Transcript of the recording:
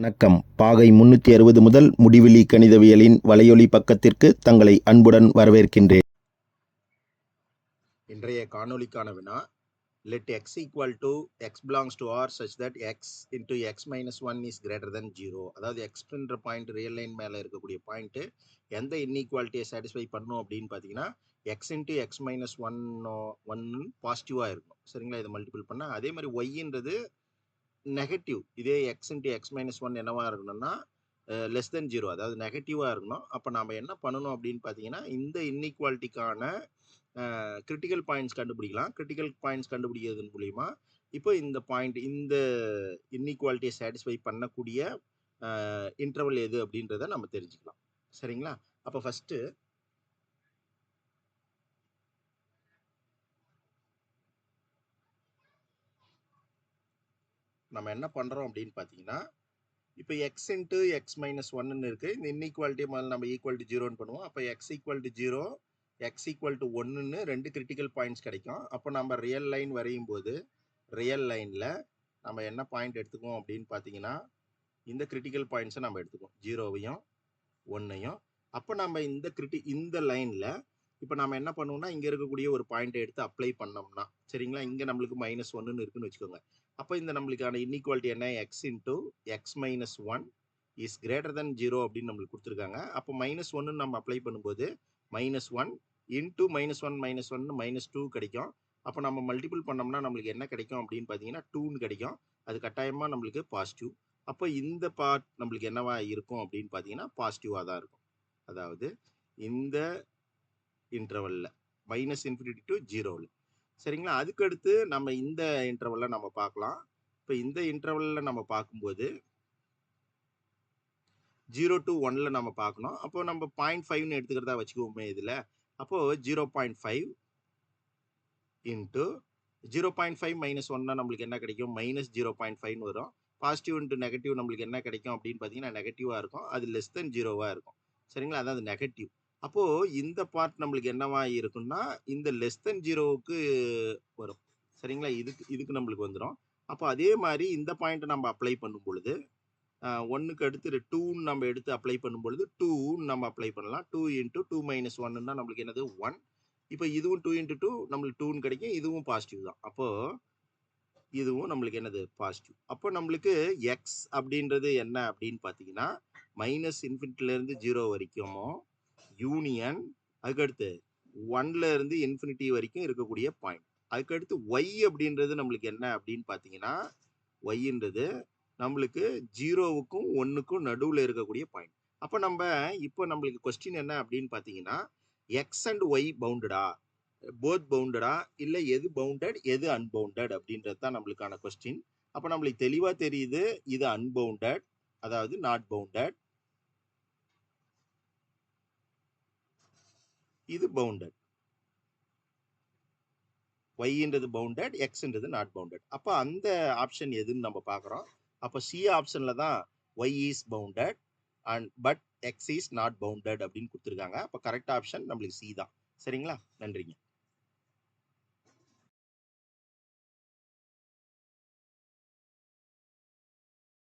வணக்கம். பாகை 360 முதல் முடிவிலி கணிதவியலின் வலையொலி பக்கத்திற்கு தங்களை அன்புடன் வரவேற்கின்றேன். இன்றைய காணொளிக்கான வினா, let x equal to x belongs to R such that x into x minus 1 is greater than 0. அதாவது x என்ற பாயிண்ட் ரியல் லைன் மேலே இருக்கக்கூடிய பாயிண்ட் எந்த இன்இக்வாலிட்டியை சாட்டிஸ்ஃபை பண்ணும் அப்படின்னு பார்த்தீங்கன்னா x into x minus 1 பாசிட்டிவாக இருக்கும். சரிங்களா? இதை மல்டிபிள் பண்ணால் அதே மாதிரி ஒய்ன்றது நெகட்டிவ். இதே எக்ஸ் இன்ட்டு எக்ஸ் மைனஸ் 1 என்னவா இருக்கணும்னா லெஸ் தென் 0, அதாவது நெகட்டிவாக இருக்கணும். அப்போ நாம் என்ன பண்ணணும் அப்படின்னு பார்த்தீங்கன்னா இந்த இன்இக்வாலிட்டிக்கான கிரிட்டிக்கல் பாயிண்ட்ஸ் கண்டுபிடிக்கலாம். கிரிட்டிக்கல் பாயிண்ட்ஸ் கண்டுபிடிக்கிறது மூலிமா இப்போ இந்த பாயிண்ட் இந்த இன்இக்வாலிட்டியை சாட்டிஸ்ஃபை பண்ணக்கூடிய இன்டர்வல் எது அப்படின்றத நம்ம தெரிஞ்சுக்கலாம். சரிங்களா? அப்போ ஃபஸ்ட்டு நம்ம என்ன பண்ணுறோம் அப்படின்னு பார்த்தீங்கன்னா இப்போ எக்ஸ் இன்ட்டு எக்ஸ் மைனஸ் ஒன்னு இருக்குது. இந்த இன்இக்வாலிட்டியை முதல்ல நம்ம ஈக்குவல் டு 0ன்னு பண்ணுவோம். அப்போ x equal to 0 x equal to 1ன்னு ரெண்டு கிரிட்டிக்கல் பாயிண்ட்ஸ் கிடைக்கும். அப்போ நம்ம ரியல் லைன் வரையும் போது ரியல் லைனில் நம்ம என்ன பாயிண்ட் எடுத்துக்குவோம் அப்படின்னு பார்த்தீங்கன்னா இந்த கிரிட்டிக்கல் பாயிண்ட்ஸை நம்ம எடுத்துக்குவோம், 0வையும் 1ஐயும். அப்போ நம்ம இந்த லைனில் இப்போ நம்ம என்ன பண்ணுவோம்னா இங்கே இருக்கக்கூடிய ஒரு பாயிண்ட்டை எடுத்து அப்ளை பண்ணோம்னா, சரிங்களா, இங்கே நம்மளுக்கு -1ன்னு இருக்குன்னு வச்சுக்கோங்க. அப்போ இந்த நம்மளுக்கான இன்இக்வாலிட்டி என்ன, X into X minus 1 is greater than 0 அப்படின்னு நம்மளுக்கு கொடுத்துருக்காங்க. அப்போ -1ன்னு நம்ம அப்ளை பண்ணும்போது -1 இன்டூ -1 -2 கிடைக்கும். அப்போ நம்ம மல்டிபிள் பண்ணோம்னா நம்மளுக்கு என்ன கிடைக்கும் அப்படின்னு பார்த்தீங்கன்னா 2ன்னு கிடைக்கும். அது கட்டாயமாக நம்மளுக்கு பாசிட்டிவ். அப்போ இந்த பார்ட் நம்மளுக்கு என்னவா இருக்கும் அப்படின்னு பார்த்தீங்கன்னா பாசிட்டிவாக தான் இருக்கும். அதாவது இந்த இன்டர்வல்ல -∞ to 0. சரிங்களா? அதுக்கடுத்து நம்ம இந்த இன்டர்வல்ல நம்ம பார்க்கலாம். இப்போ இந்த இன்டர்வல்ல நம்ம பார்க்கும்போது 0 to 1ல நம்ம பார்க்கணும். அப்போ நம்ம 0.5ன்னு எடுத்துக்கிறதா வச்சுக்குவோமே இதில். அப்போ 0.5 இன்ட்டு 0.5 - 1னா நம்மளுக்கு என்ன கிடைக்கும், -0.5ன்னு வரும். பாசிட்டிவ் இன்ட்டு நெகட்டிவ் நம்மளுக்கு என்ன கிடைக்கும் அப்படின்னு பார்த்தீங்கன்னா நெகட்டிவாக இருக்கும். அது லெஸ் தென் 0வாக இருக்கும். சரிங்களா? அதாவது நெகட்டிவ். அப்போ இந்த பார்ட் நம்மளுக்கு என்னவா இருக்குன்னா இந்த லெஸ் தென் 0க்கு வரும். சரிங்களா? இதுக்கு நம்மளுக்கு வந்துடும். அப்போ அதே மாதிரி இந்த பாயிண்ட் நம்ம அப்ளை பண்ணும் பொழுது 1க்கு அடுத்து 2ன்னு நம்ம எடுத்து அப்ளை பண்ணும் பொழுது 2ன்னு நம்ம அப்ளை பண்ணலாம். 2 இன்ட்டு 2 - 1ன்னா நம்மளுக்கு என்னது 1. இப்போ இதுவும் 2 இன்ட்டு 2 நம்மளுக்கு 2ன்னு கிடைக்கும். இதுவும் பாசிட்டிவ் தான். அப்போ இதுவும் நம்மளுக்கு என்னது பாசிட்டிவ். அப்போ நம்மளுக்கு எக்ஸ் அப்படின்றது என்ன அப்படின்னு பார்த்தீங்கன்னா -∞ 0 வரைக்கும் யூனியன், அதுக்கடுத்து 1ல இன்ஃபினிட்டி வரைக்கும் இருக்கக்கூடிய பாயிண்ட். அதுக்கடுத்து ஒய் அப்படின்றது நம்மளுக்கு என்ன அப்படின்னு பார்த்தீங்கன்னா ஒய்ன்றது நம்மளுக்கு 0வுக்கும் 1க்கும் நடுவில் இருக்கக்கூடிய பாயிண்ட். அப்போ இப்போ நம்மளுக்கு கொஸ்டின் என்ன அப்படின்னு பார்த்தீங்கன்னா எக்ஸ் அண்ட் ஒய் பவுண்டடா, போத் பவுண்டடா, இல்லை எது பவுண்டட் எது அன்பவுண்டட் அப்படின்றது தான் நம்மளுக்கான கொஸ்டின். அப்போ நம்மளுக்கு தெளிவாக தெரியுது இது அன்பவுண்டட், அதாவது நாட் பவுண்டட், இது பவுண்டட். ஒய்ன்றது பவுண்டட், எக்ஸ்ன்றது நாட் பவுண்டட். அப்போ அந்த ஆப்ஷன் எதுன்னு நம்ம பார்க்குறோம். அப்போ சி ஆப்ஷனில் தான் Y is bounded and but X is not bounded அப்படின்னு கொடுத்துருக்காங்க. அப்போ கரெக்ட் ஆப்ஷன் நம்மளுக்கு சி தான். சரிங்களா? நன்றிங்க.